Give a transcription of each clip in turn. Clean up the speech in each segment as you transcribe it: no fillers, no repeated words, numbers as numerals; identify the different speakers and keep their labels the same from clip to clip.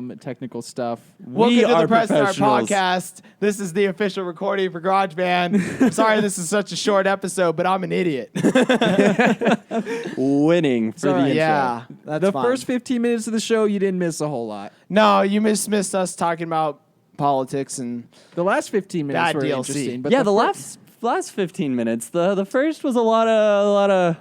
Speaker 1: some technical stuff.
Speaker 2: Welcome to the Press Start
Speaker 3: professionals.
Speaker 2: podcast. This is the official recording for GarageBand. Sorry this is such a short episode, but I'm an idiot.
Speaker 3: Winning for the intro.
Speaker 2: Yeah, that's
Speaker 1: The
Speaker 2: fine.
Speaker 1: first 15 minutes of the show, you didn't miss a whole lot.
Speaker 2: No, you missed us talking about politics and
Speaker 1: The last 15 minutes
Speaker 2: Bad
Speaker 1: were
Speaker 2: DLC.
Speaker 1: interesting. But
Speaker 3: Yeah, the
Speaker 1: first-
Speaker 3: last 15 minutes. The first was a lot of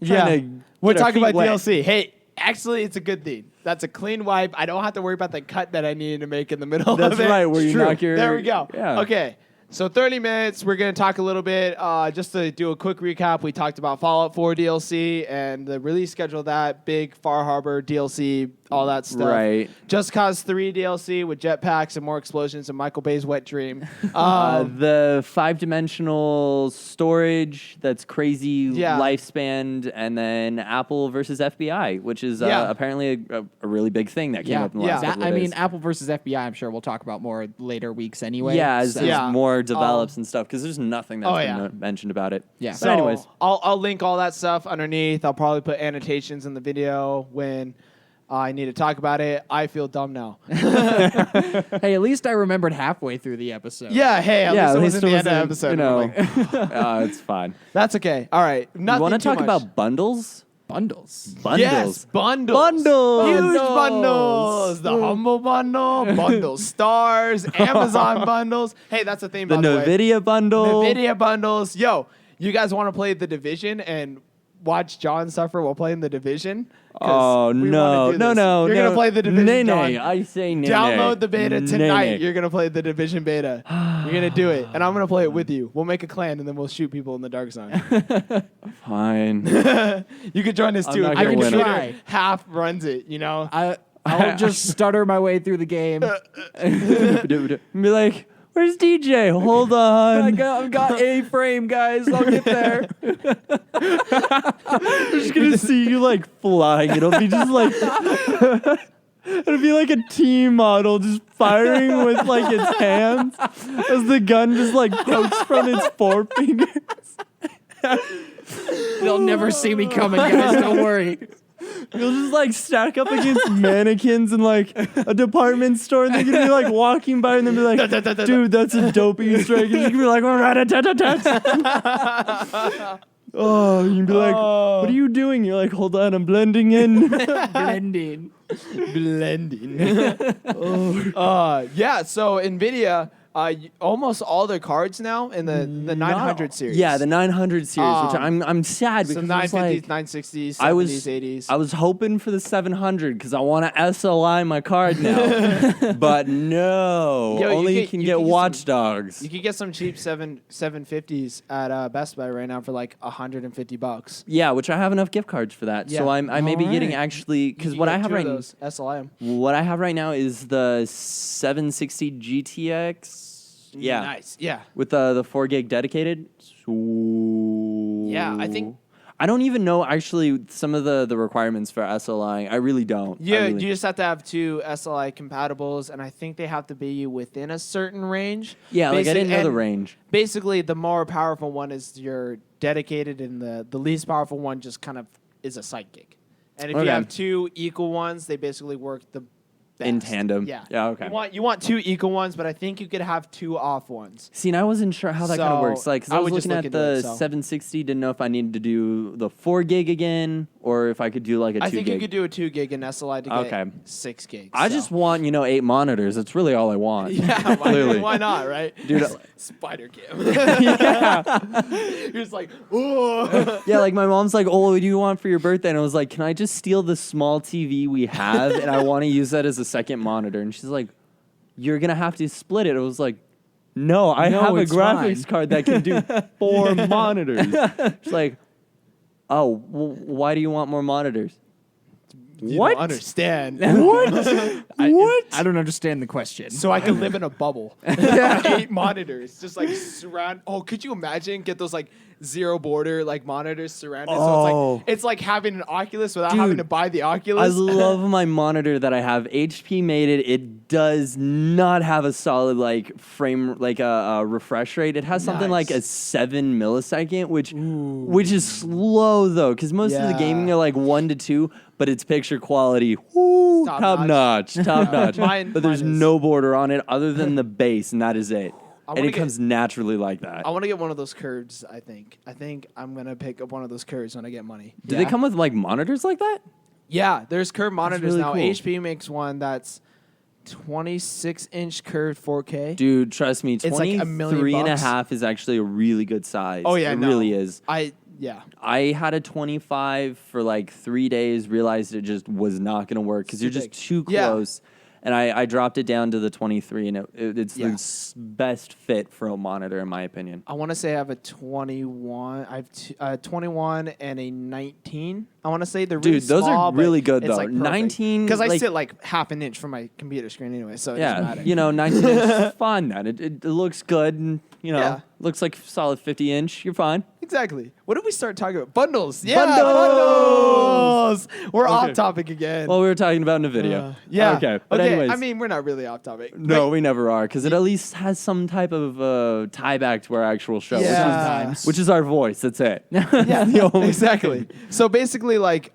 Speaker 3: trying to
Speaker 2: We're
Speaker 3: get our
Speaker 2: talking
Speaker 3: feet
Speaker 2: about
Speaker 3: wet.
Speaker 2: DLC. Hey, actually, it's a good thing. That's a clean wipe. I don't have to worry about the cut that I needed to make in the middle
Speaker 3: That's
Speaker 2: of it.
Speaker 3: right, where you
Speaker 2: True.
Speaker 3: knock your-
Speaker 2: There we go.
Speaker 3: Yeah.
Speaker 2: Okay. So 30 minutes, we're going to talk a little bit, just to do a quick recap. We talked about Fallout 4 DLC and the release schedule of that, big Far Harbor DLC, all that stuff.
Speaker 3: Right.
Speaker 2: Just Cause 3 DLC with jetpacks and more explosions and Michael Bay's wet dream.
Speaker 3: The 5-dimensional storage that's crazy
Speaker 2: Yeah.
Speaker 3: lifespan, and then Apple versus FBI, which is
Speaker 2: Yeah.
Speaker 3: apparently a really big thing that came
Speaker 1: yeah,
Speaker 3: up in the last
Speaker 1: that-
Speaker 3: couple of
Speaker 1: I
Speaker 3: days.
Speaker 1: mean, Apple versus FBI, I'm sure we'll talk about more later weeks anyway.
Speaker 3: yeah, as,
Speaker 1: so-
Speaker 3: as
Speaker 2: Yeah.
Speaker 3: more develops and stuff, because there's nothing that's
Speaker 2: Oh,
Speaker 3: been
Speaker 2: yeah.
Speaker 3: mentioned about it.
Speaker 1: Yeah.
Speaker 3: But
Speaker 2: So
Speaker 3: anyways,
Speaker 2: I'll link all that stuff underneath. I'll probably put annotations in the video when I need to talk about it. I feel dumb now.
Speaker 1: Hey, at least I remembered halfway through the episode.
Speaker 2: Yeah, hey, at
Speaker 3: yeah,
Speaker 2: least it was in the end of the
Speaker 3: wasn't,
Speaker 2: episode.
Speaker 3: You know,
Speaker 2: I'm like,
Speaker 3: it's fine.
Speaker 2: that's okay. All right. Nothing
Speaker 3: You want to
Speaker 2: too
Speaker 3: talk
Speaker 2: much.
Speaker 3: about bundles?
Speaker 1: Bundles.
Speaker 3: Bundles.
Speaker 2: Yes, bundles.
Speaker 3: Bundles.
Speaker 2: Huge
Speaker 1: Bundles.
Speaker 2: bundles. The Humble Bundle, Bundle Stars, Amazon bundles. Hey, that's a thing,
Speaker 3: The
Speaker 2: by the way.
Speaker 3: NVIDIA bundle.
Speaker 2: NVIDIA bundles. Yo, you guys want to play The Division and watch John suffer while playing The Division? 'Cause
Speaker 3: Oh,
Speaker 2: we
Speaker 3: no.
Speaker 2: wanna do
Speaker 3: No,
Speaker 2: this.
Speaker 3: no,
Speaker 2: You're
Speaker 3: no.
Speaker 2: going to play The Division,
Speaker 3: Nay,
Speaker 2: John.
Speaker 3: nay. I say nay,
Speaker 2: Download
Speaker 3: nay.
Speaker 2: the beta
Speaker 3: Nay,
Speaker 2: tonight.
Speaker 3: nay.
Speaker 2: You're going to play The Division beta. You're going to do it. And I'm going to play it with you. We'll make a clan, and then we'll shoot people in the dark zone.
Speaker 3: Fine.
Speaker 2: You could join us,
Speaker 3: I'm
Speaker 2: too.
Speaker 3: not
Speaker 2: If
Speaker 3: gonna
Speaker 2: your
Speaker 3: win it.
Speaker 2: computer half runs it, you know?
Speaker 1: I'll just stutter my way through the game.
Speaker 3: Be like, where's DJ? Hold on.
Speaker 1: I've got a frame, guys. I'll get there.
Speaker 3: I'm just gonna see you like flying. It'll be just like it'll be like a team model just firing with like its hands as the gun just like pokes from its forefingers.
Speaker 1: They'll never see me coming, guys. Don't worry.
Speaker 3: You'll just like stack up against mannequins in like a department store, and they're gonna be like walking by, and they'll be like, "Dude, that's a dope Easter egg." And you can be like, "Oh," you can be like, "What are you doing?" You're like, "Hold on, I'm blending in."
Speaker 1: Blending.
Speaker 2: Blending. Yeah, so NVIDIA, almost all their cards now in the 900 series.
Speaker 3: Yeah, the 900 series, which
Speaker 2: Um,
Speaker 3: I'm sad
Speaker 2: So
Speaker 3: because
Speaker 2: 950s,
Speaker 3: it's like,
Speaker 2: 960s, 70s,
Speaker 3: I was
Speaker 2: 80s.
Speaker 3: I was hoping for the 700 because I want to SLI my card now, but no,
Speaker 2: Yo, you
Speaker 3: only you
Speaker 2: get-
Speaker 3: can
Speaker 2: you
Speaker 3: get
Speaker 2: can get
Speaker 3: Watch
Speaker 2: some-
Speaker 3: Dogs.
Speaker 2: You could get some cheap 750s at Best Buy right now for like $150.
Speaker 3: Yeah, which I have enough gift cards for that. So
Speaker 2: Yeah.
Speaker 3: I may be getting
Speaker 1: Alright.
Speaker 3: actually
Speaker 2: You
Speaker 3: because
Speaker 2: can
Speaker 3: what
Speaker 2: get
Speaker 3: I have
Speaker 2: two of
Speaker 3: right
Speaker 2: those, SLI 'em.
Speaker 3: what I have right now is the 760 GTX. Yeah,
Speaker 2: Nice. Yeah.
Speaker 3: with the 4 gig dedicated. So
Speaker 2: Yeah, I think-
Speaker 3: I don't even know actually some of the requirements for SLI. I really don't.
Speaker 2: Yeah,
Speaker 3: I really-
Speaker 2: you just have to have two SLI compatibles, and I think they have to be within a certain range.
Speaker 3: yeah, like I didn't know the
Speaker 2: and
Speaker 3: range.
Speaker 2: Basically, the more powerful one is your dedicated, and the least powerful one just kind of is a side gig. And if
Speaker 3: Okay.
Speaker 2: you have two equal ones, they basically work the best.
Speaker 3: In tandem.
Speaker 2: Yeah.
Speaker 3: Yeah, okay.
Speaker 2: You want two equal ones, but I think you could have two off ones.
Speaker 3: See, and I wasn't sure how that kind of
Speaker 2: So,
Speaker 3: works. Like, 'cause
Speaker 2: I
Speaker 3: I was
Speaker 2: would just
Speaker 3: looking
Speaker 2: look
Speaker 3: at
Speaker 2: into
Speaker 3: the
Speaker 2: it, so.
Speaker 3: 760, didn't know if I needed to do the 4 gig again or if I could do like a 2
Speaker 2: I think
Speaker 3: gig.
Speaker 2: you could do a 2 gig in SLI to get
Speaker 3: Okay.
Speaker 2: 6 gigs.
Speaker 3: I just want 8 monitors. That's really all I want.
Speaker 2: yeah,
Speaker 3: Clearly.
Speaker 2: why not, right?
Speaker 3: Dude,
Speaker 2: Spider Cam.
Speaker 3: yeah.
Speaker 2: You're just like, oh.
Speaker 3: Yeah, like my mom's like, "Oh, what do you want for your birthday?" And I was like, "Can I just steal the small TV we have and I want to use that as a second monitor?" And she's like, "You're going to have to split it." I was like, "No, I
Speaker 1: No,
Speaker 3: have a
Speaker 1: it's
Speaker 3: graphics
Speaker 1: fine."
Speaker 3: card that can do 4 monitors." She's like, "Oh, why do you want more monitors?"
Speaker 2: You
Speaker 3: What?
Speaker 2: don't understand.
Speaker 3: What? What?
Speaker 1: I don't understand the question.
Speaker 2: So I can live in a bubble. 8 monitors, just like surround. Oh, could you imagine? Get those like zero border like monitors surrounded.
Speaker 3: Oh.
Speaker 2: So it's like having an Oculus without
Speaker 3: Dude,
Speaker 2: having to buy the
Speaker 3: I
Speaker 2: Oculus.
Speaker 3: love my monitor that I have. HP made it. It does not have a solid like frame, like a refresh rate. It has something like a
Speaker 2: Nice.
Speaker 3: 7 millisecond, which is slow though, because most of the
Speaker 2: Yeah.
Speaker 3: gaming are like 1 to 2, but it's picture quality. Woo,
Speaker 2: Top
Speaker 3: top notch, top notch.
Speaker 2: Mine-
Speaker 3: But there's
Speaker 2: mine is-
Speaker 3: no border on it other than the base, and that is it. And
Speaker 2: wanna
Speaker 3: it
Speaker 2: get-
Speaker 3: comes naturally like that.
Speaker 2: I want to get one of those curves. I think I'm gonna pick up one of those curves when I get money.
Speaker 3: Do they come with like monitors like that?
Speaker 2: Yeah, there's curved monitors
Speaker 3: really
Speaker 2: now.
Speaker 3: cool.
Speaker 2: HP makes one that's 26-inch curved 4K.
Speaker 3: Dude, trust me,
Speaker 2: It's like $1 million
Speaker 3: 23 and a
Speaker 2: bucks.
Speaker 3: half is actually a really good size.
Speaker 2: Oh yeah,
Speaker 3: it
Speaker 2: no.
Speaker 3: really is.
Speaker 2: Yeah.
Speaker 3: I had a 25 for like 3 days, realized it just was not going to work because you're
Speaker 2: too
Speaker 3: just
Speaker 2: big.
Speaker 3: too
Speaker 2: Yeah.
Speaker 3: close. And I dropped it down to the 23, and it's
Speaker 2: Yeah.
Speaker 3: the best fit for a monitor, in my opinion.
Speaker 2: I want to say I have a 21. I have 21 and a 19. I want to say they're really
Speaker 3: Dude, those
Speaker 2: small,
Speaker 3: are
Speaker 2: but
Speaker 3: really good,
Speaker 2: it's,
Speaker 3: though.
Speaker 2: like,
Speaker 3: 19,
Speaker 2: because I
Speaker 3: like-
Speaker 2: sit like half an inch from my computer screen anyway, so it doesn't
Speaker 3: Yeah,
Speaker 2: matter.
Speaker 3: you know, 19 inch is fine then. It looks good, and, you know,
Speaker 2: Yeah.
Speaker 3: looks like solid 50 inch. You're fine.
Speaker 2: Exactly. What did we start talking about? Bundles. Yeah,
Speaker 3: Bundles!
Speaker 2: We're off
Speaker 3: Okay.
Speaker 2: topic again.
Speaker 3: Well, we were talking about NVIDIA.
Speaker 2: yeah.
Speaker 3: Okay. But anyways.
Speaker 2: I mean, we're not really off topic.
Speaker 3: No, we never are, because it at least has some type of tie back to our actual show,
Speaker 2: Yeah.
Speaker 3: which is our voice. That's it.
Speaker 2: Yeah,
Speaker 3: The only
Speaker 2: exactly.
Speaker 3: thing.
Speaker 2: So basically, like,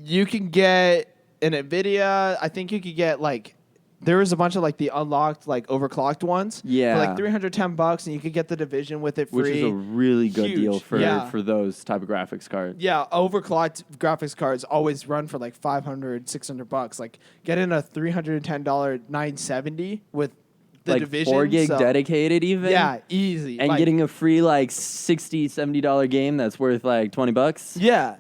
Speaker 2: you can get an NVIDIA. I think you could get like. There was a bunch of like the unlocked, like overclocked ones.
Speaker 3: Yeah.
Speaker 2: For like $310, and you could get the Division with it free.
Speaker 3: Which is a really good deal
Speaker 2: Huge.
Speaker 3: for
Speaker 2: Yeah.
Speaker 3: for those type of graphics cards.
Speaker 2: Yeah, overclocked graphics cards always run for like $500, $600. Like, getting a $310 970 with the
Speaker 3: like
Speaker 2: Division.
Speaker 3: 4 gig
Speaker 2: so-
Speaker 3: dedicated even.
Speaker 2: Yeah, easy.
Speaker 3: And
Speaker 2: Like,
Speaker 3: getting a free like $60, $70 game that's worth like $20.
Speaker 2: Yeah.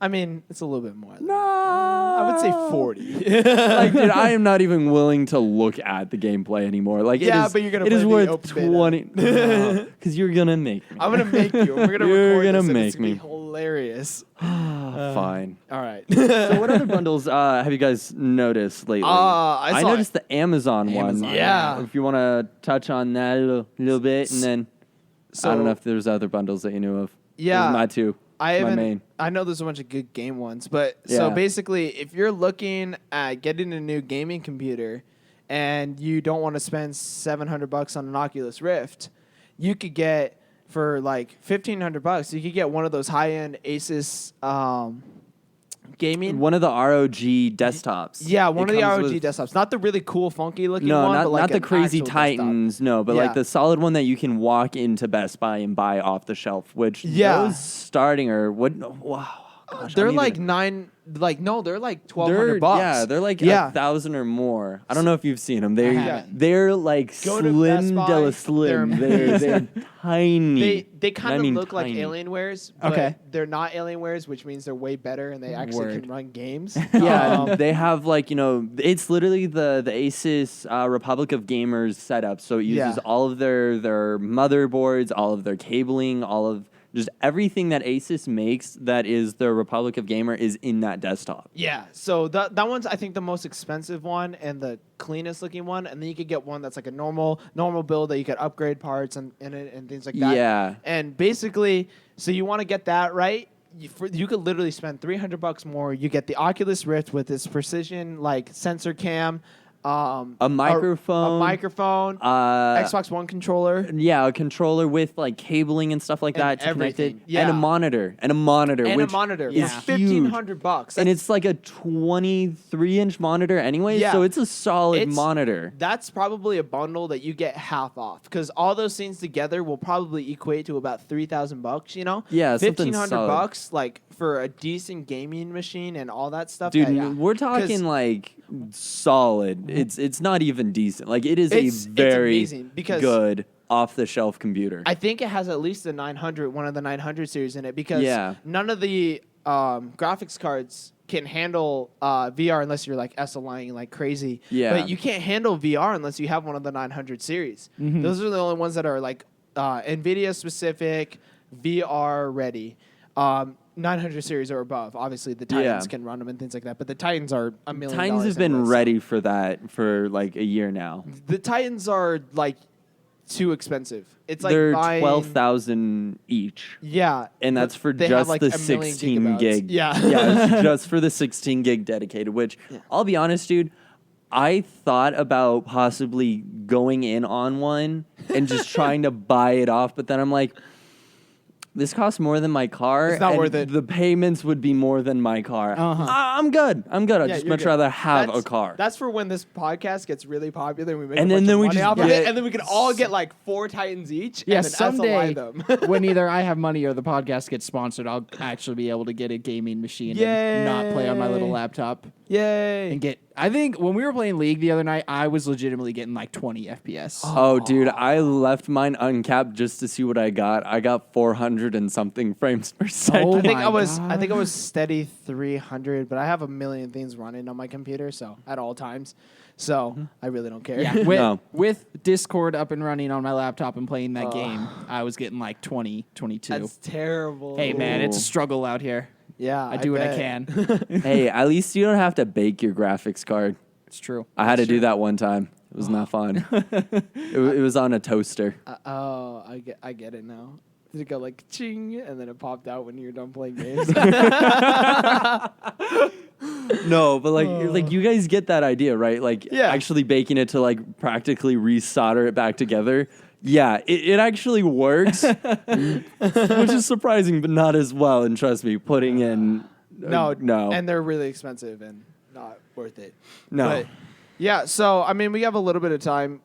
Speaker 2: I mean, it's a little bit more.
Speaker 3: No.
Speaker 2: I would say 40.
Speaker 3: Like, dude, I am not even willing to look at the gameplay anymore. Like,
Speaker 2: Yeah,
Speaker 3: it is,
Speaker 2: but you're gonna
Speaker 3: it is
Speaker 2: play the
Speaker 3: worth
Speaker 2: open beta.
Speaker 3: 20. Because you're gonna make me.
Speaker 2: I'm gonna make you. We're gonna
Speaker 3: You're
Speaker 2: record
Speaker 3: gonna
Speaker 2: this, and
Speaker 3: make
Speaker 2: it's gonna
Speaker 3: me.
Speaker 2: be hilarious.
Speaker 3: Fine.
Speaker 2: All right.
Speaker 3: So, what other bundles have you guys noticed lately?
Speaker 2: I saw
Speaker 3: noticed the Amazon one.
Speaker 1: Amazon,
Speaker 2: yeah.
Speaker 3: If you want to touch on that a little bit, and then
Speaker 2: So
Speaker 3: I don't know if there's other bundles that you knew of.
Speaker 2: Yeah.
Speaker 3: Those are my two.
Speaker 2: I
Speaker 3: my
Speaker 2: haven't.
Speaker 3: main.
Speaker 2: I know there's a bunch of good game ones, but so
Speaker 3: Yeah.
Speaker 2: basically, if you're looking at getting a new gaming computer and you don't want to spend $700 on an Oculus Rift, you could get for like $1,500. You could get one of those high-end Asus gaming.
Speaker 3: One of the ROG desktops.
Speaker 2: Yeah, one
Speaker 3: It
Speaker 2: of the
Speaker 3: comes
Speaker 2: ROG
Speaker 3: with-
Speaker 2: desktops, not the really cool, funky looking
Speaker 3: No,
Speaker 2: one,
Speaker 3: not,
Speaker 2: but like
Speaker 3: not the
Speaker 2: an
Speaker 3: crazy
Speaker 2: actual desktop.
Speaker 3: Titans. No, but
Speaker 2: Yeah.
Speaker 3: like the solid one that you can walk into Best Buy and buy off the shelf. Which
Speaker 2: Yeah.
Speaker 3: those starting or what? Wow, gosh, I
Speaker 2: They're
Speaker 3: need
Speaker 2: like
Speaker 3: to-
Speaker 2: they're like
Speaker 3: They're
Speaker 2: $1,200.
Speaker 3: yeah, they're like
Speaker 2: Yeah.
Speaker 3: 1,000 or more. I don't know if you've seen them. They're
Speaker 1: haven't.
Speaker 3: they're like
Speaker 2: Go to
Speaker 3: slim
Speaker 2: Best Buy,
Speaker 3: de la
Speaker 2: they're
Speaker 3: slim. They're
Speaker 2: amazing.
Speaker 3: tiny.
Speaker 2: They kind
Speaker 3: I
Speaker 2: of
Speaker 3: mean
Speaker 2: look like
Speaker 3: tiny.
Speaker 2: Alienwares, but
Speaker 1: Okay.
Speaker 2: they're not Alienwares, which means they're way better and they actually
Speaker 1: Word.
Speaker 2: can run games.
Speaker 3: Yeah,
Speaker 2: Um,
Speaker 3: and they have like it's literally the Asus Republic of Gamers setup. So it uses
Speaker 2: Yeah.
Speaker 3: all of their motherboards, all of their cabling, all of just everything that Asus makes that is the Republic of Gamer is in that desktop.
Speaker 2: yeah, so that one's I think the most expensive one and the cleanest looking one, and then you could get one that's like a normal build that you could upgrade parts and in it and things like that.
Speaker 3: Yeah.
Speaker 2: And basically, so you want to get that right. You could literally spend $300 more. You get the Oculus Rift with its precision like sensor cam,
Speaker 3: A microphone,
Speaker 2: a microphone, Xbox One controller,
Speaker 3: Yeah, a controller with like cabling and stuff like
Speaker 2: And
Speaker 3: that to connect it,
Speaker 2: everything.
Speaker 3: and
Speaker 2: Yeah.
Speaker 3: a monitor, and a monitor,
Speaker 2: and
Speaker 3: which
Speaker 2: a monitor.
Speaker 3: is
Speaker 2: It's
Speaker 3: huge.
Speaker 2: $1,500.
Speaker 3: And it's like a 23-inch monitor anyway,
Speaker 2: Yeah.
Speaker 3: so it's a solid
Speaker 2: It's-
Speaker 3: monitor.
Speaker 2: That's probably a bundle that you get half off because all those things together will probably equate to about $3,000. You know,
Speaker 3: Yeah, something
Speaker 2: $1,500 like for a decent gaming machine and all that stuff.
Speaker 3: Dude,
Speaker 2: that-
Speaker 3: we're talking like solid. It's not even decent. Like it is
Speaker 2: It's
Speaker 3: a very
Speaker 2: amazing because
Speaker 3: good off-the-shelf computer.
Speaker 2: I think it has at least a 900, one of the 900 series in it because
Speaker 3: Yeah.
Speaker 2: none of the graphics cards can handle VR unless you're like SLIing like crazy.
Speaker 3: Yeah.
Speaker 2: But you can't handle VR unless you have one of the 900 series.
Speaker 3: Mm-hmm.
Speaker 2: Those are the only ones that are like NVIDIA specific, VR ready. 900 series or above. Obviously, the Titans
Speaker 3: Yeah.
Speaker 2: can run them and things like that. But the Titans are $1 million.
Speaker 3: Titans have been
Speaker 2: anyways.
Speaker 3: ready for that for like a year now.
Speaker 2: The Titans are like too expensive. It's like
Speaker 3: They're
Speaker 2: buying
Speaker 3: 12,000 each.
Speaker 2: Yeah,
Speaker 3: And that's for
Speaker 2: they have,
Speaker 3: just
Speaker 2: like,
Speaker 3: the
Speaker 2: a million
Speaker 3: 16
Speaker 2: gigabytes.
Speaker 3: gig.
Speaker 2: Yeah.
Speaker 3: Yeah, it's just for the 16 gig dedicated, which I'll be honest, dude, I thought about possibly going in on one and just trying to buy it off, but then I'm like, this costs more than my car.
Speaker 2: It's not
Speaker 3: and
Speaker 2: worth it.
Speaker 3: The payments would be more than my car.
Speaker 1: Uh-huh.
Speaker 3: I'm good. I'd
Speaker 2: Yeah,
Speaker 3: just
Speaker 2: you're
Speaker 3: much
Speaker 2: good.
Speaker 3: rather have
Speaker 2: That's-
Speaker 3: a car.
Speaker 2: That's for when this podcast gets really popular and we make
Speaker 3: And
Speaker 2: a bunch
Speaker 3: then
Speaker 2: of
Speaker 3: we
Speaker 2: money
Speaker 3: just
Speaker 2: off of
Speaker 3: get-
Speaker 2: it, and then we can all get like 4 Titans each.
Speaker 1: Yeah,
Speaker 2: and then
Speaker 1: someday
Speaker 2: SLI them.
Speaker 1: when either I have money or the podcast gets sponsored, I'll actually be able to get a gaming machine and not play on my little
Speaker 2: Yay.
Speaker 1: laptop
Speaker 2: Yay!
Speaker 1: and get. I think when we were playing League the other night, I was legitimately getting like 20 FPS.
Speaker 3: Oh, dude, I left mine uncapped just to see what I got. I got 400 and something frames per second.
Speaker 1: Oh
Speaker 2: I think
Speaker 1: my
Speaker 2: I was
Speaker 1: God.
Speaker 2: steady 300, but I have a million things running on my computer, so at all times. So I really don't care.
Speaker 1: Yeah, with,
Speaker 3: No.
Speaker 1: with Discord up and running on my laptop and playing that game, I was getting like 20, 22.
Speaker 2: That's terrible.
Speaker 1: Hey, man, it's a
Speaker 3: Ooh.
Speaker 1: struggle out here.
Speaker 2: Yeah,
Speaker 1: I do what I
Speaker 2: bet.
Speaker 1: can.
Speaker 3: Hey, at least you don't have to bake your graphics card.
Speaker 1: It's true.
Speaker 3: I had to do that one time. It was not fun. It was on a toaster.
Speaker 2: Oh, I get it now. Did it go like ching and then it popped out when you were done playing games?
Speaker 3: No, but like you guys get that idea, right? Like
Speaker 2: Yeah.
Speaker 3: actually baking it to like practically resolder it back together. Yeah, it actually works, which is surprising, but not as well. And trust me, putting in no,
Speaker 2: and they're really expensive and not worth it.
Speaker 3: no.
Speaker 2: But, yeah, so I mean, we have a little bit of time.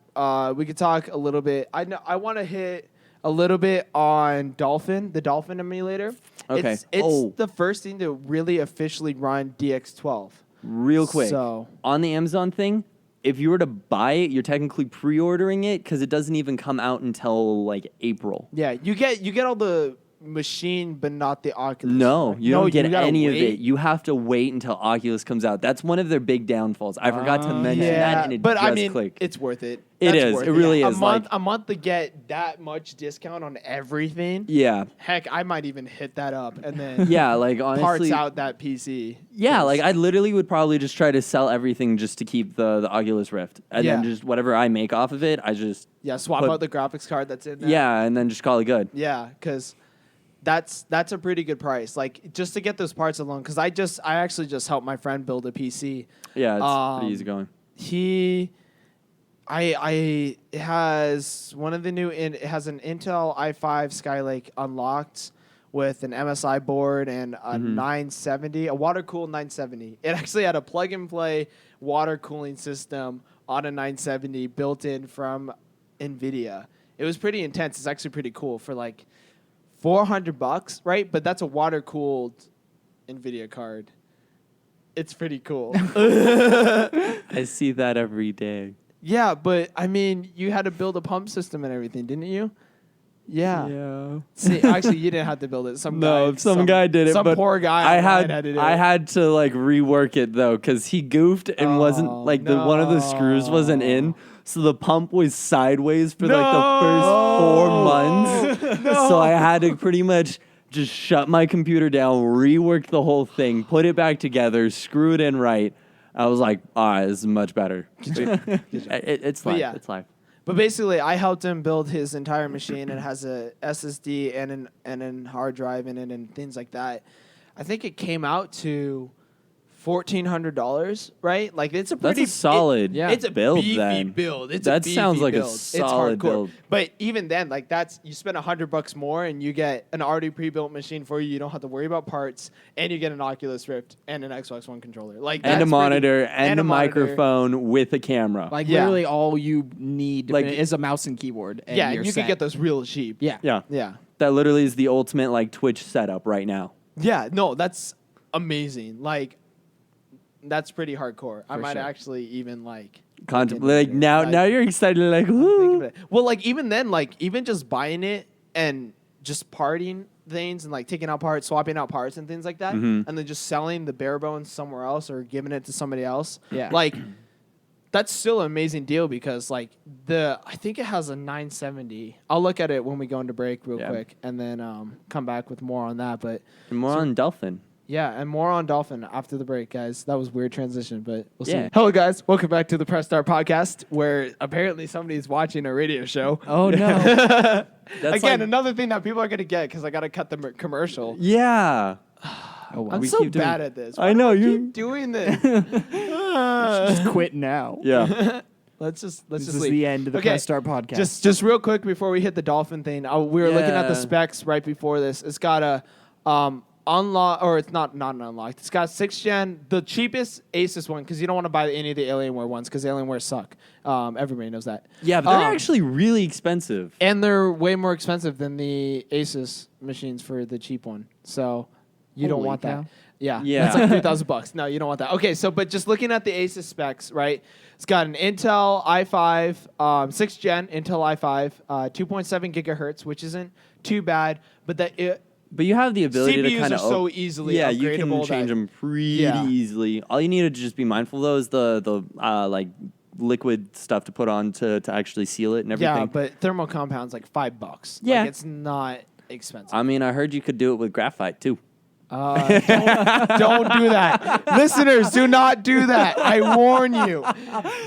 Speaker 2: We could talk a little bit. I want to hit a little bit on Dolphin, the Dolphin emulator.
Speaker 3: Okay.
Speaker 2: It's the first thing to really officially run DX12.
Speaker 3: Real quick,
Speaker 2: So-
Speaker 3: on the Amazon thing, if you were to buy it, you're technically pre-ordering it because it doesn't even come out until like April.
Speaker 2: Yeah, you get all the machine, but not the Oculus.
Speaker 3: No,
Speaker 2: right?
Speaker 3: you don't get
Speaker 2: gotta
Speaker 3: any of
Speaker 2: wait.
Speaker 3: it. You have to wait until Oculus comes out. That's one of their big downfalls. I forgot to mention
Speaker 2: Yeah,
Speaker 3: that, and it
Speaker 2: but
Speaker 3: just
Speaker 2: I mean,
Speaker 3: clicked.
Speaker 2: it's worth it.
Speaker 3: It
Speaker 2: That's
Speaker 3: is.
Speaker 2: worth
Speaker 3: It really is,
Speaker 2: A month to get that much discount on everything.
Speaker 3: Yeah,
Speaker 2: Heck, I might even hit that up and then
Speaker 3: yeah. Like
Speaker 2: parts
Speaker 3: honestly,
Speaker 2: out that PC.
Speaker 3: yeah. Like I literally would probably just try to sell everything just to keep the Oculus Rift, and then
Speaker 2: Yeah.
Speaker 3: just whatever I make off of it, I just
Speaker 2: Yeah, swap
Speaker 3: Put-
Speaker 2: out the graphics card that's in there.
Speaker 3: yeah, and then just call it good.
Speaker 2: Yeah, because that's a pretty good price. Like just to get those parts alone. Because I actually just helped my friend build a PC.
Speaker 3: Yeah, it's
Speaker 2: Um,
Speaker 3: pretty easy going.
Speaker 2: It has one of the new it has an Intel i5 Skylake unlocked with an MSI board and a 970, a water cooled 970. It actually had a plug and play water cooling system on a 970 built in from Nvidia. It was pretty intense. It's actually pretty cool for like $400, right? But that's a water cooled Nvidia card. It's pretty cool.
Speaker 3: I see that every day.
Speaker 2: Yeah, but I mean, you had to build a pump system and everything, didn't you? Yeah. See, actually, you didn't have to build it. Some
Speaker 3: guy did it.
Speaker 2: Some
Speaker 3: but
Speaker 2: poor guy.
Speaker 3: I
Speaker 2: online
Speaker 3: had
Speaker 2: to do
Speaker 3: I
Speaker 2: it.
Speaker 3: had to like rework it though because he goofed and wasn't
Speaker 2: Oh,
Speaker 3: like the one of the screws wasn't in,
Speaker 2: no.
Speaker 3: so the pump was sideways for like the first 4 months. So I had to pretty much just shut my computer down, rework the whole thing, put it back together, screw it in right. I was like, all right, this is much better. It's
Speaker 2: But
Speaker 3: live.
Speaker 2: yeah.
Speaker 3: It's live.
Speaker 2: But basically, I helped him build his entire machine. It has a SSD and an hard drive in it and things like that. I think it came out to $1,400, right? Like it's a
Speaker 3: That's
Speaker 2: pretty
Speaker 3: a solid
Speaker 2: It's a
Speaker 3: build
Speaker 2: beefy
Speaker 3: then.
Speaker 2: build. It's
Speaker 3: That
Speaker 2: a beefy
Speaker 3: sounds like a
Speaker 2: build.
Speaker 3: solid
Speaker 2: it's hardcore.
Speaker 3: build.
Speaker 2: But even then, like that's you spend $100 more and you get an already pre-built machine for you. You don't have to worry about parts, and you get an Oculus Rift and an Xbox One controller. Like
Speaker 3: And a
Speaker 2: that's
Speaker 3: monitor
Speaker 2: pretty-
Speaker 3: and a
Speaker 2: monitor.
Speaker 3: microphone with a camera.
Speaker 1: Like
Speaker 2: Yeah.
Speaker 1: literally all you need
Speaker 3: Like-
Speaker 1: is a mouse and keyboard. And
Speaker 2: Yeah,
Speaker 1: you're
Speaker 2: you
Speaker 1: set.
Speaker 2: could get those real cheap.
Speaker 1: Yeah.
Speaker 3: Yeah.
Speaker 2: Yeah.
Speaker 3: That literally is the ultimate like Twitch setup right now.
Speaker 2: Yeah, no, that's amazing. Like, that's pretty hardcore. I
Speaker 1: For
Speaker 2: might
Speaker 1: sure.
Speaker 2: actually even like
Speaker 3: Contemplate like
Speaker 2: into it.
Speaker 3: now
Speaker 2: Like,
Speaker 3: now you're excited like
Speaker 2: think
Speaker 3: whoo.
Speaker 2: of it. Well, like even then, like even just buying it and just parting things and like taking out parts, swapping out parts and things like that,
Speaker 3: Mhm.
Speaker 2: and then just selling the bare bones somewhere else or giving it to somebody else.
Speaker 1: Yeah.
Speaker 2: Like that's still an amazing deal because like I think it has a 970. I'll look at it when we go into break real
Speaker 3: Yeah.
Speaker 2: quick and then come back with more on that. But
Speaker 3: And more on Dolphin.
Speaker 2: Yeah, and more on Dolphin after the break, guys. That was weird transition, but we'll see.
Speaker 3: Yeah.
Speaker 2: Hello, guys. Welcome back to the Press Start podcast, where apparently somebody's watching a radio show.
Speaker 1: Oh no.
Speaker 2: Again, another thing that people are going to get because I got to cut the commercial.
Speaker 3: Yeah.
Speaker 1: Oh, wow.
Speaker 2: I'm
Speaker 3: We
Speaker 2: so
Speaker 3: keep doing-
Speaker 2: bad at this.
Speaker 3: I know,
Speaker 2: Why do
Speaker 3: you-
Speaker 2: keep doing this.
Speaker 1: Just quit now.
Speaker 3: Yeah.
Speaker 2: Let's just
Speaker 1: This is
Speaker 2: leave.
Speaker 1: the end of the
Speaker 2: Okay,
Speaker 1: Press Start podcast.
Speaker 2: Just real quick before we hit the Dolphin thing, we were looking at the
Speaker 3: Yeah.
Speaker 2: specs right before this. It's got a unlock, or it's not an unlocked. It's got 6th gen, the cheapest Asus one, because you don't want to buy any of the Alienware ones because Alienware suck. Everybody knows that.
Speaker 3: Yeah, but they're actually really expensive.
Speaker 2: And they're way more expensive than the Asus machines for the cheap one. So you don't
Speaker 1: Holy
Speaker 2: want
Speaker 1: cow.
Speaker 2: that. Yeah.
Speaker 3: Yeah.
Speaker 2: It's like $3,000. No, you don't want that. Okay, so but just looking at the Asus specs, right? It's got an Intel i5, 6th gen Intel i5, 2.7 gigahertz, which isn't too bad, but
Speaker 3: But you have the ability to
Speaker 2: CPUs
Speaker 3: kind
Speaker 2: are
Speaker 3: of
Speaker 2: so easily
Speaker 3: yeah, you
Speaker 2: upgradable
Speaker 3: can change
Speaker 2: that-
Speaker 3: them pretty
Speaker 2: Yeah.
Speaker 3: easily. All you need to just be mindful though is the like liquid stuff to put on to actually seal it and everything.
Speaker 2: Yeah, but thermal compound's like $5.
Speaker 3: Yeah.
Speaker 2: Like, it's not expensive.
Speaker 3: I mean, I heard you could do it with graphite too.
Speaker 2: Don't do that. Listeners, do not do that. I warn you.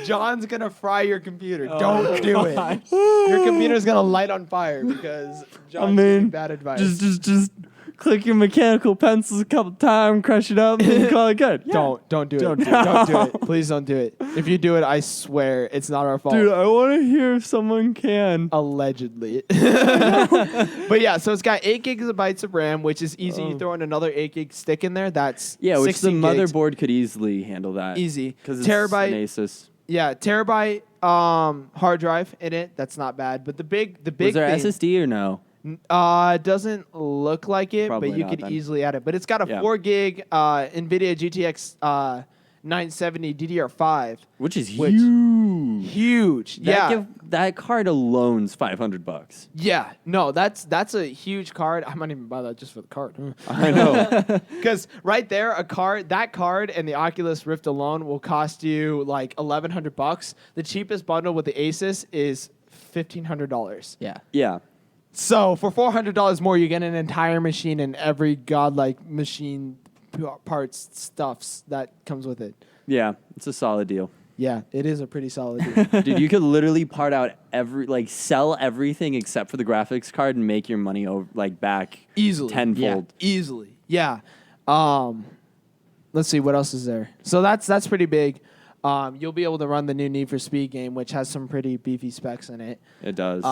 Speaker 2: John's going to fry your computer. Don't do it. Your computer's going to light on fire because John's giving bad advice.
Speaker 3: just click your mechanical pencils a couple times, crush it up, and then call it good. Yeah.
Speaker 2: Don't do it. Don't do it. Please don't do it. If you do it, I swear it's not our fault.
Speaker 3: Dude, I want to hear if someone can.
Speaker 2: Allegedly. But yeah, so it's got 8 gigabytes of RAM, which is easy. You throw in another 8 gig stick in there. That's
Speaker 3: Yeah, which the
Speaker 2: 16 gigs.
Speaker 3: motherboard could easily handle that.
Speaker 2: Easy.
Speaker 3: Because it's
Speaker 2: Terabyte.
Speaker 3: an Asus.
Speaker 2: Yeah, terabyte hard drive in it. That's not bad. But the big
Speaker 3: Was there
Speaker 2: thing,
Speaker 3: SSD or no?
Speaker 2: doesn't look like it,
Speaker 3: Probably
Speaker 2: but you
Speaker 3: not
Speaker 2: could
Speaker 3: then.
Speaker 2: easily add it. But it's got a
Speaker 3: Yeah.
Speaker 2: 4 gig NVIDIA GTX 970 DDR5.
Speaker 3: Which is
Speaker 2: Which-
Speaker 3: huge.
Speaker 2: Huge.
Speaker 3: That card alone's $500.
Speaker 2: Yeah. No, that's a huge card. I might even buy that just for the card.
Speaker 3: I know.
Speaker 2: Because right there, that card and the Oculus Rift alone will cost you like $1,100. The cheapest bundle with the Asus is $1,500.
Speaker 1: yeah.
Speaker 3: Yeah.
Speaker 2: So for $400 more, you get an entire machine and every godlike machine parts stuffs that comes with it.
Speaker 3: Yeah. It's a solid deal.
Speaker 2: Yeah, it is a pretty solid deal.
Speaker 3: Dude, you could literally part out sell everything except for the graphics card and make your money back
Speaker 2: Easily.
Speaker 3: tenfold.
Speaker 2: Yeah, easily. Yeah. Let's see what else is there. So that's pretty big. You'll be able to run the new Need for Speed game, which has some pretty beefy specs in it.
Speaker 3: It does.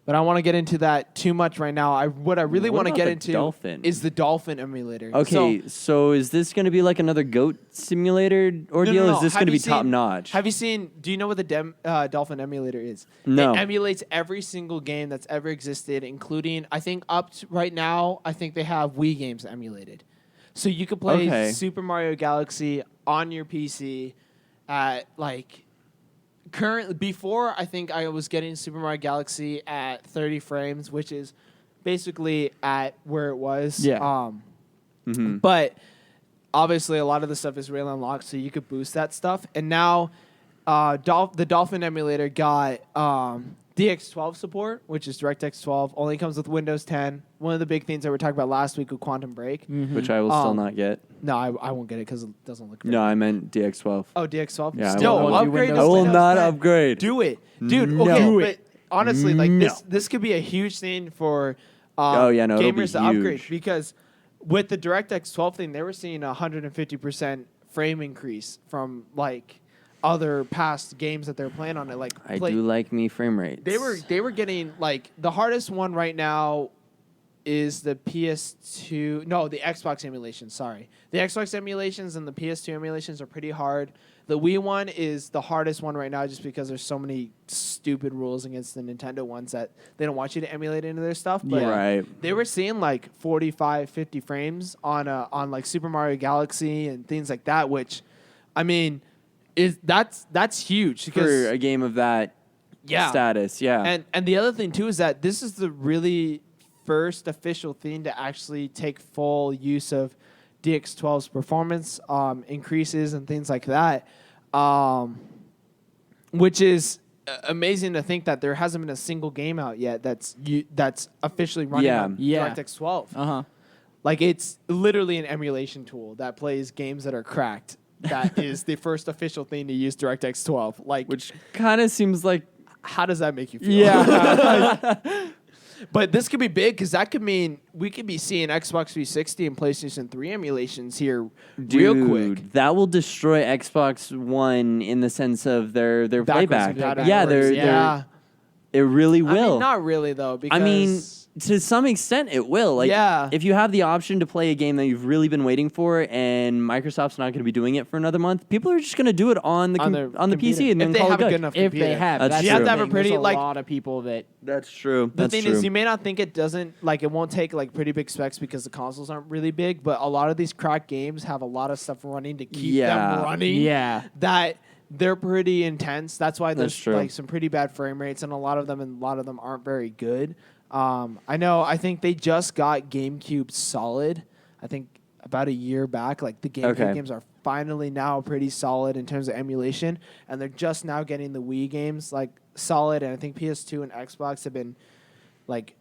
Speaker 2: But I want to get into that too much right now. What I really
Speaker 3: What
Speaker 2: want to
Speaker 3: about
Speaker 2: get
Speaker 3: the
Speaker 2: into
Speaker 3: Dolphin?
Speaker 2: is the Dolphin emulator.
Speaker 3: okay, so is this going to be like another GOAT simulator ordeal?
Speaker 2: No.
Speaker 3: Is this
Speaker 2: Have
Speaker 3: going to
Speaker 2: you
Speaker 3: be top
Speaker 2: seen-
Speaker 3: notch?
Speaker 2: Have you seen? Do you know what the Dolphin emulator is?
Speaker 3: No.
Speaker 2: It emulates every single game that's ever existed, including I think up to right now. I think they have Wii games emulated, so you could play
Speaker 3: Okay.
Speaker 2: Super Mario Galaxy on your PC at like. Currently, before I think I was getting Super Mario Galaxy at 30 frames, which is basically at where it was.
Speaker 1: Yeah.
Speaker 2: But obviously, a lot of the stuff is rail unlocked, so you could boost that stuff. And now, the Dolphin emulator got DX12 support, which is DirectX 12. Only comes with Windows 10. One of the big things that we talked about last week with Quantum Break.
Speaker 3: Which I will still not get.
Speaker 2: No, I won't get it because it doesn't look.
Speaker 3: No, I meant DX12.
Speaker 2: Oh, DX12.
Speaker 3: Yeah, I
Speaker 2: Still
Speaker 3: won't.
Speaker 2: upgrade.
Speaker 1: I
Speaker 2: to
Speaker 3: I will
Speaker 2: Windows
Speaker 3: not
Speaker 2: 10.
Speaker 3: upgrade.
Speaker 2: Do it, dude.
Speaker 3: No.
Speaker 2: Okay,
Speaker 3: Do
Speaker 2: but honestly, like
Speaker 3: No.
Speaker 2: this could be a huge thing for
Speaker 3: Oh, yeah, no, it'll be
Speaker 2: gamers to upgrade
Speaker 3: huge.
Speaker 2: because with the DirectX 12 thing, they were seeing 150% frame increase from like other past games that they're playing on it. Like
Speaker 3: I do like me frame rates.
Speaker 2: they were getting like the hardest one right now is the PS2. No, the Xbox emulation. Sorry, the Xbox emulations and the PS2 emulations are pretty hard. The Wii one is the hardest one right now, just because there's so many stupid rules against the Nintendo ones that they don't want you to emulate into their stuff. But
Speaker 3: Yeah. Right.
Speaker 2: they were seeing like 45, 50 frames on like Super Mario Galaxy and things like that, which, I mean, that's huge because
Speaker 3: for a game of that status. Yeah.
Speaker 2: and the other thing too is that this is the really first official thing to actually take full use of DX12's performance increases and things like that, which is amazing to think that there hasn't been a single game out yet that's officially running on
Speaker 1: Yeah.
Speaker 2: DirectX 12. Like it's literally an emulation tool that plays games that are cracked. That is the first official thing to use DirectX 12. Like,
Speaker 3: Which kind of seems like
Speaker 2: how does that make you feel?
Speaker 3: yeah.
Speaker 2: But this could be big because that could mean we could be seeing Xbox 360 and PlayStation 3 emulations here real quick.
Speaker 3: That will destroy Xbox One in the sense of their
Speaker 2: Backwards
Speaker 3: playback.
Speaker 2: compatibility.
Speaker 3: Yeah,
Speaker 2: Yeah.
Speaker 3: it really
Speaker 2: I
Speaker 3: will.
Speaker 2: mean, not really though. Because
Speaker 3: I mean, to some extent, it will. Like,
Speaker 2: Yeah.
Speaker 3: if you have the option to play a game that you've really been waiting for, and Microsoft's not going to be doing it for another month, people are just going to do it on the
Speaker 2: their
Speaker 3: on the
Speaker 2: computer.
Speaker 3: PC and
Speaker 2: If
Speaker 3: then
Speaker 2: they
Speaker 3: call
Speaker 2: have
Speaker 3: it
Speaker 2: a
Speaker 3: good.
Speaker 2: good enough
Speaker 1: If
Speaker 2: computer.
Speaker 1: they have,
Speaker 3: That's
Speaker 1: that's
Speaker 3: true.
Speaker 1: the
Speaker 3: You have to
Speaker 2: have a
Speaker 1: thing.
Speaker 2: pretty,
Speaker 1: There's a
Speaker 2: like-
Speaker 1: lot of people that
Speaker 3: That's true.
Speaker 2: The thing is, you may not think it doesn't like it won't take like pretty big specs because the consoles aren't really big, but a lot of these cracked games have a lot of stuff running to keep
Speaker 3: Yeah.
Speaker 2: them running.
Speaker 1: yeah.
Speaker 2: That they're pretty intense. That's why
Speaker 3: That's
Speaker 2: there's
Speaker 3: true.
Speaker 2: like some pretty bad frame rates, and a lot of them aren't very good. I think they just got GameCube Solid. I think about a year back. Like the GameCube
Speaker 3: Okay.
Speaker 2: games are finally now pretty solid in terms of emulation, and they're just now getting the Wii games like solid. And I think PS2 and Xbox have been like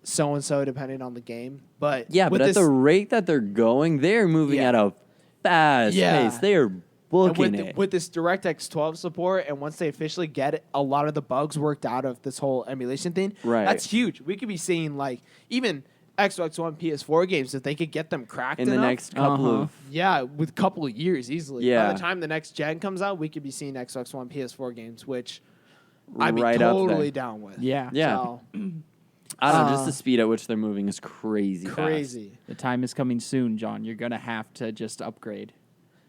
Speaker 2: so and so depending on the game. But
Speaker 3: Yeah,
Speaker 2: with
Speaker 3: but at
Speaker 2: this-
Speaker 3: the rate that they're going, they're moving
Speaker 2: Yeah.
Speaker 3: at a fast
Speaker 2: Yeah.
Speaker 3: pace. They are
Speaker 2: and
Speaker 3: booking
Speaker 2: with,
Speaker 3: it.
Speaker 2: with this DirectX 12 support, and once they officially get it, a lot of the bugs worked out of this whole emulation thing,
Speaker 3: Right.
Speaker 2: that's huge. We could be seeing like even Xbox One, PS4 games if they could get them cracked
Speaker 3: in the
Speaker 2: enough.
Speaker 3: next couple
Speaker 1: Uh-huh.
Speaker 3: of
Speaker 2: Yeah, with a couple of years easily. By
Speaker 3: Yeah.
Speaker 2: the time the next gen comes out, we could be seeing Xbox One, PS4 games, which I'd be
Speaker 3: right up
Speaker 2: totally
Speaker 3: there.
Speaker 2: down with.
Speaker 1: Yeah.
Speaker 3: Yeah.
Speaker 2: So,
Speaker 3: I don't know,
Speaker 2: Uh,
Speaker 3: just the speed at which they're moving is crazy. fast.
Speaker 2: crazy.
Speaker 1: The time is coming soon, John. You're gonna have to just upgrade.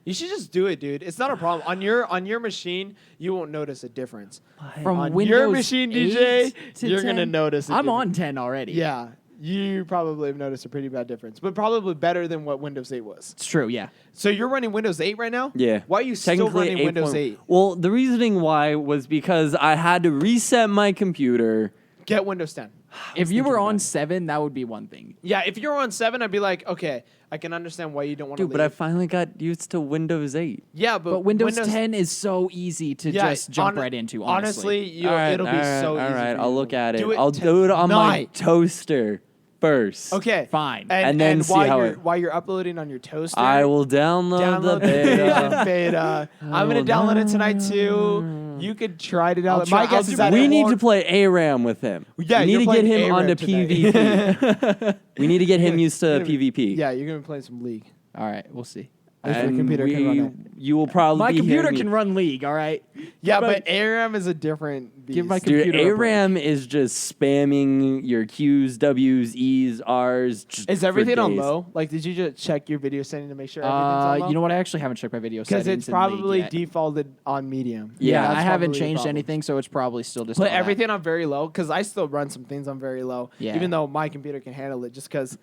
Speaker 2: You should just do it, dude. It's not a problem. On your machine, you won't notice a difference.
Speaker 1: From
Speaker 2: on
Speaker 1: Windows
Speaker 2: your machine,
Speaker 1: 8
Speaker 2: DJ,
Speaker 1: to
Speaker 2: you're gonna
Speaker 1: 10?
Speaker 2: notice. A
Speaker 1: I'm
Speaker 2: difference.
Speaker 1: on 10 already.
Speaker 2: Yeah, you probably have noticed a pretty bad difference, but probably better than what Windows 8 was.
Speaker 1: It's true. Yeah.
Speaker 2: So you're running Windows 8 right now?
Speaker 3: Yeah.
Speaker 2: Why are you still
Speaker 3: Technically
Speaker 2: running Windows
Speaker 3: 8.1.
Speaker 2: 8?
Speaker 3: Well, the reasoning why was because I had to reset my computer.
Speaker 2: Get Windows 10.
Speaker 1: If you were
Speaker 3: thinking
Speaker 1: on
Speaker 3: about it.
Speaker 1: 7, that would be one thing.
Speaker 2: Yeah, if you're on 7, I'd be like, okay, I can understand why you don't want to
Speaker 3: Dude,
Speaker 2: leave.
Speaker 3: but I finally got used to Windows 8.
Speaker 2: yeah,
Speaker 1: But Windows 10 is so easy to
Speaker 2: Yeah,
Speaker 1: just jump
Speaker 2: hon-
Speaker 1: right into.
Speaker 2: Honestly,
Speaker 1: Honestly,
Speaker 2: it'll be so easy.
Speaker 3: All right,
Speaker 2: for
Speaker 3: I'll
Speaker 2: you.
Speaker 3: look at it.
Speaker 2: Do it
Speaker 3: I'll do it on my
Speaker 2: tonight.
Speaker 3: toaster first.
Speaker 2: Okay,
Speaker 1: Fine.
Speaker 3: And then see
Speaker 2: while
Speaker 3: how
Speaker 2: you're
Speaker 3: it-
Speaker 2: while you're uploading on your toaster,
Speaker 3: I will download the beta.
Speaker 2: beta. I'm gonna
Speaker 3: will
Speaker 2: download it tonight too. You could try to
Speaker 1: I'll
Speaker 2: download.
Speaker 1: try-
Speaker 2: My guess
Speaker 1: I'll
Speaker 2: is
Speaker 1: do
Speaker 2: that
Speaker 3: We
Speaker 2: it
Speaker 3: need to
Speaker 2: won't-
Speaker 3: play ARAM with him.
Speaker 2: Yeah,
Speaker 3: we need
Speaker 2: you're
Speaker 3: to get
Speaker 2: playing
Speaker 3: him
Speaker 2: ARAM
Speaker 3: onto
Speaker 2: today.
Speaker 3: PvP. We need to get him used to
Speaker 2: You're gonna be-
Speaker 3: PvP.
Speaker 2: Yeah, you're gonna be playing some League.
Speaker 1: all right, we'll see.
Speaker 2: If your
Speaker 3: And
Speaker 2: computer can run it.
Speaker 3: you will probably
Speaker 1: My
Speaker 3: be
Speaker 1: computer
Speaker 3: hearing
Speaker 1: can
Speaker 3: me-
Speaker 1: run League. All right.
Speaker 2: Yeah,
Speaker 1: But-
Speaker 2: but ARAM is a different beast.
Speaker 1: Give my
Speaker 3: Dude,
Speaker 1: computer a break.
Speaker 3: ARAM is just spamming your Qs, Ws, Es, Rs. just
Speaker 2: Is
Speaker 3: for
Speaker 2: everything on
Speaker 3: days.
Speaker 2: low? Like, did you just check your video setting to make sure everything's on low?
Speaker 1: You know what? I actually haven't checked my video
Speaker 2: Because
Speaker 1: settings
Speaker 2: it's
Speaker 1: in League
Speaker 2: probably
Speaker 1: yet.
Speaker 2: defaulted on medium.
Speaker 1: Yeah,
Speaker 2: That's
Speaker 1: I haven't
Speaker 2: probably the
Speaker 1: changed
Speaker 2: problem.
Speaker 1: anything, so it's probably still just
Speaker 2: Put
Speaker 1: all that.
Speaker 2: everything on very low because I still run some things on very low,
Speaker 1: Yeah.
Speaker 2: even though my computer can handle it. Just because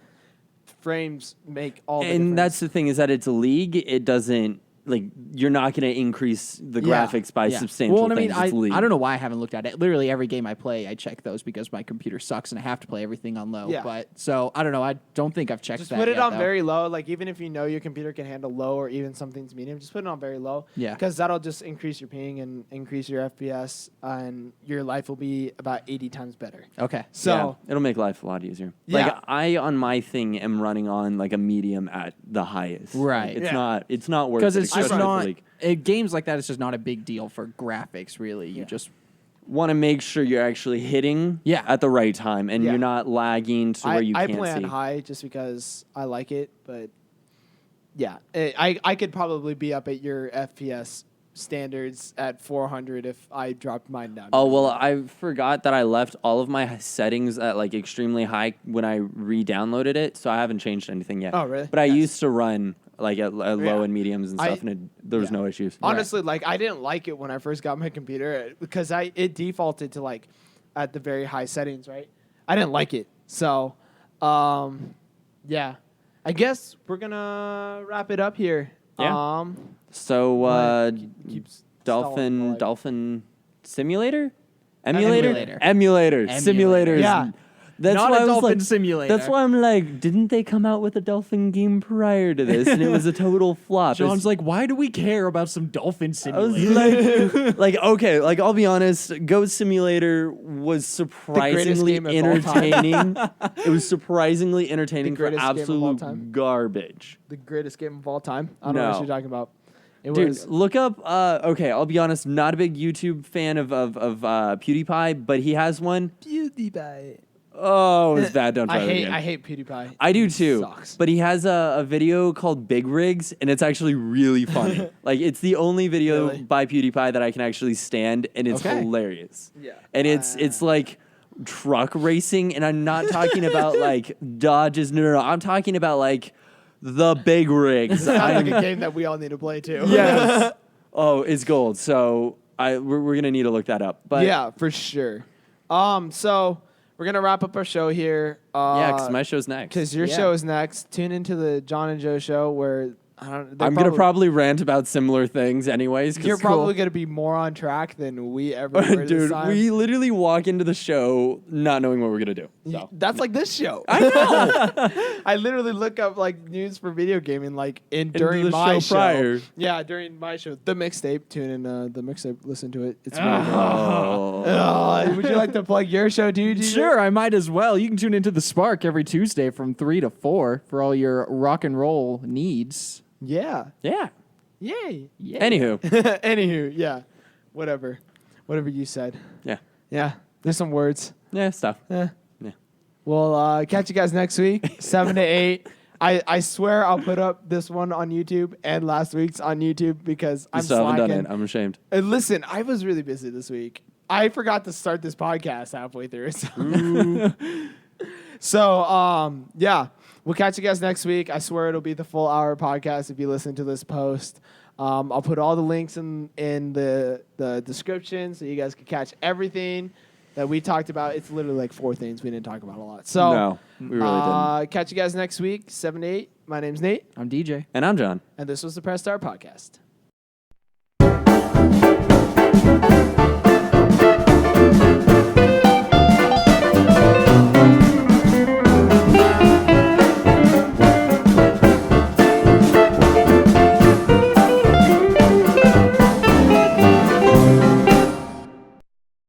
Speaker 2: frames make all the
Speaker 3: And
Speaker 2: difference.
Speaker 3: that's the thing is that it's a League. It doesn't like you're not going to increase the
Speaker 2: Yeah.
Speaker 3: graphics by
Speaker 1: Yeah.
Speaker 3: substantial
Speaker 1: Well, and I mean,
Speaker 3: things. It's League.
Speaker 1: I don't know why I haven't looked at it. Literally every game I play, I check those because my computer sucks and I have to play everything on low.
Speaker 2: Yeah.
Speaker 1: But so I don't know. I don't think I've checked
Speaker 2: just
Speaker 1: that
Speaker 2: put it
Speaker 1: yet,
Speaker 2: on
Speaker 1: though.
Speaker 2: very low. Like even if you know your computer can handle low or even something's medium, just put it on very low.
Speaker 1: Yeah.
Speaker 2: Because that'll just increase your ping and increase your FPS, and your life will be about 80 times better.
Speaker 1: Okay.
Speaker 2: So
Speaker 3: Yeah, it'll make life a lot easier.
Speaker 2: Yeah.
Speaker 3: Like I on my thing am running on like a medium at the highest.
Speaker 1: Right.
Speaker 3: It's
Speaker 2: Yeah.
Speaker 3: not. It's not worth
Speaker 1: Because
Speaker 3: it.
Speaker 1: it's just
Speaker 3: especially for
Speaker 1: not
Speaker 3: League.
Speaker 1: games like that. It's just not a big deal for graphics, really. You
Speaker 2: Yeah.
Speaker 1: just
Speaker 3: Want to make sure you're actually hitting
Speaker 1: Yeah.
Speaker 3: at the right time and
Speaker 2: Yeah.
Speaker 3: you're not lagging to where you
Speaker 2: I
Speaker 3: can't
Speaker 2: play on
Speaker 3: see.
Speaker 2: high just because I like it, but yeah, I could probably be up at your FPS standards at 400 if I dropped mine down.
Speaker 3: Oh well, I forgot that I left all of my settings at like extremely high when I re-downloaded it, so I haven't changed anything yet.
Speaker 2: Oh, really?
Speaker 3: But I
Speaker 2: Nice.
Speaker 3: used to run like at low
Speaker 2: Yeah.
Speaker 3: and mediums and stuff, and there was
Speaker 2: yeah.
Speaker 3: no issues.
Speaker 2: Honestly, like I didn't like it when I first got my computer because it defaulted to like at the very high settings, right? I didn't like it. So, yeah. I guess we're gonna wrap it up here.
Speaker 3: Yeah. So
Speaker 2: Keeps
Speaker 3: Dolphin
Speaker 2: stalling,
Speaker 3: Dolphin Simulator? Emulator?
Speaker 1: Emulator.
Speaker 3: Emulator.
Speaker 1: Emulator.
Speaker 3: Simulators.
Speaker 2: Yeah.
Speaker 3: That's
Speaker 1: not
Speaker 3: why
Speaker 1: a
Speaker 3: I was
Speaker 1: dolphin
Speaker 3: like,
Speaker 1: simulator.
Speaker 3: That's why I'm like, didn't they come out with a dolphin game prior to this? And it was a total flop.
Speaker 1: John's like, why do we care about some dolphin
Speaker 3: I was
Speaker 1: simulator?
Speaker 3: like, okay, like I'll be honest, Goat Simulator was surprisingly
Speaker 2: game of all time.
Speaker 3: entertaining. It was surprisingly entertaining for
Speaker 2: greatest game of all
Speaker 3: absolute
Speaker 2: time.
Speaker 3: garbage.
Speaker 2: The greatest game of all time. I don't know what
Speaker 3: No.
Speaker 2: you're talking about. It
Speaker 3: Dude,
Speaker 2: was.
Speaker 3: look up. Okay, I'll be honest. Not a big YouTube fan of PewDiePie, but he has one.
Speaker 2: PewDiePie.
Speaker 3: Oh, it's bad. Don't try
Speaker 2: I
Speaker 3: it
Speaker 2: hate
Speaker 3: again.
Speaker 2: I hate PewDiePie.
Speaker 3: I do too.
Speaker 2: Sucks.
Speaker 3: But he has a video called Big Rigs, and it's actually really funny. Like, it's the only video
Speaker 2: Really?
Speaker 3: by PewDiePie that I can actually stand, and it's
Speaker 2: Okay.
Speaker 3: hilarious.
Speaker 2: Yeah.
Speaker 3: And it's like truck racing, and I'm not talking about like Dodges. No. I'm talking about like the big rigs.
Speaker 2: Sounds like
Speaker 3: I'm-
Speaker 2: a game that we all need to play too.
Speaker 3: yes. Oh, it's gold. So we're gonna need to look that up. But
Speaker 2: yeah, for sure. So we're gonna wrap up our show here.
Speaker 3: yeah, because my show's next.
Speaker 2: Because your
Speaker 1: Yeah.
Speaker 2: show is next. Tune into the John and Joe show where
Speaker 3: I'm gonna probably rant about similar things anyways. 'Cause
Speaker 2: You're probably gonna be more on track than we ever were this
Speaker 3: Dude,
Speaker 2: time.
Speaker 3: we literally walk into the show not knowing what we're gonna do. So.
Speaker 2: That's like this show.
Speaker 3: I know.
Speaker 2: I literally look up like news for video gaming like
Speaker 3: Into
Speaker 2: during
Speaker 3: the
Speaker 2: my
Speaker 3: show prior.
Speaker 2: Yeah, during my show, the mixtape. Tune in the mixtape. Listen to it. It's
Speaker 3: Oh.
Speaker 2: would you like to plug your show, dude?
Speaker 1: Sure, I might as well. You can tune into The Spark every Tuesday from 3 to 4 for all your rock and roll needs.
Speaker 2: Yeah.
Speaker 3: Yeah.
Speaker 2: Yay.
Speaker 1: Yeah.
Speaker 3: Anywho.
Speaker 2: Anywho, yeah. Whatever you said.
Speaker 3: Yeah.
Speaker 2: Yeah. There's some words.
Speaker 3: Yeah. Stuff.
Speaker 2: Eh.
Speaker 3: Yeah.
Speaker 2: We'll catch you guys next week, 7 to 8. I swear I'll put up this one on YouTube and last week's on YouTube because
Speaker 3: I
Speaker 2: I'm
Speaker 3: still haven't
Speaker 2: slacking.
Speaker 3: done it. I'm ashamed.
Speaker 2: And listen, I was really busy this week. I forgot to start this podcast halfway through. So, yeah, we'll catch you guys next week. I swear it'll be the full hour podcast if you listen to this post. I'll put all the links in the description so you guys can catch everything that we talked about. It's literally like 4 things we didn't talk about a lot. So,
Speaker 3: No, we really didn't.
Speaker 2: catch you guys next week, 7 to 8. My name's Nate,
Speaker 1: I'm DJ.
Speaker 3: And I'm John.
Speaker 2: and this was the Press Start Podcast.